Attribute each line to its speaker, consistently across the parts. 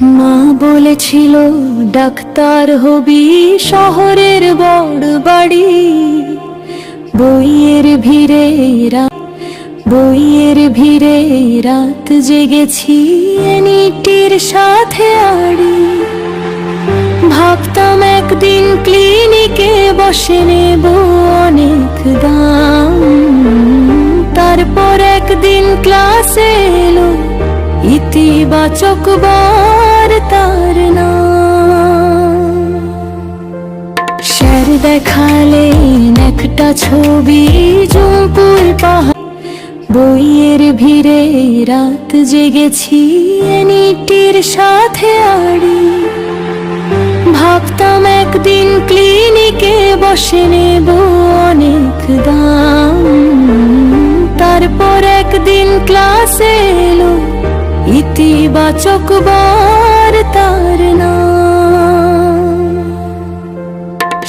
Speaker 1: মা বলেছিল ডাক্তার হবি, শহরের বড় বাড়ি। বইয়ের ভিড়ে রাত জেগেছি এনিটির সাথে আড়ি। ভাবতাম একদিন ক্লিনিকে বসে নেব অনেক দাম। তারপর একদিন ক্লাসে এলো ইতিবাচক বার্তার নাম। স্যার দেখালেন একটা ছবি, জুমপুর পাহাড়। বইয়ের ভিড়ে রাত জেগেছি এনিটির সাথে আড়ি। ভাবতাম একদিন ক্লিনিকে বসে নেব অনেক দাম। তারপর একদিন ক্লাসে এলো ইতিবাচক বার্তার নাম।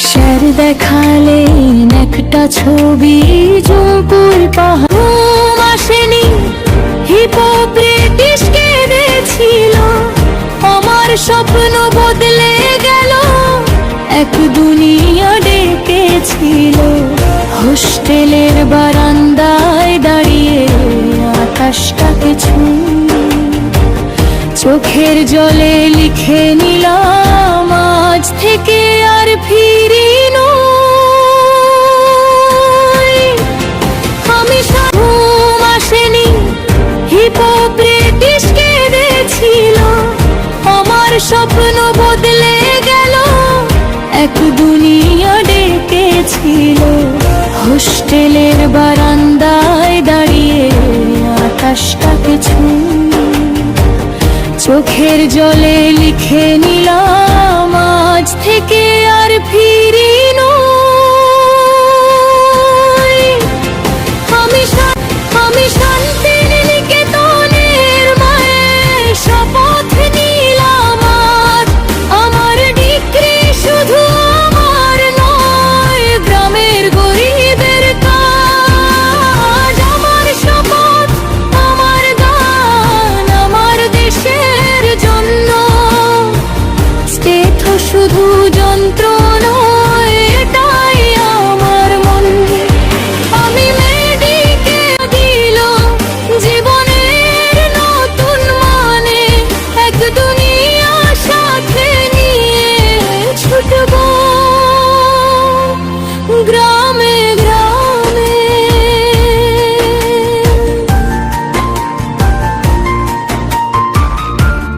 Speaker 1: স্যার দেখালেন একটা ছবি, জুমপুর পাহাড়। ঘুম আসেনি, হিপোক্রেটিস কেঁদেছিল। আমার স্বপ্ন বদলে গেল, এক দুনিয়া ডেকেছিল। হোস্টেলের বারান্দায় দাঁড়িয়ে আকাশটাকে ছুঁয়ে চোখের জলে লিখে নিলাম, আজ থেকে আর ফিরি নই। আমি ঘুম আসেনি, হিপোক্রেটিস কেঁদেছিল। আমার স্বপ্ন বদলে গেল, এক দুনিয়া ডেকেছিল। হোস্টেলের বারান্দায় দাঁড়িয়ে আকাশটাকে ছুঁয়ে চোখের জলে লিখে নিলাম, আজ থেকে আর ফিরি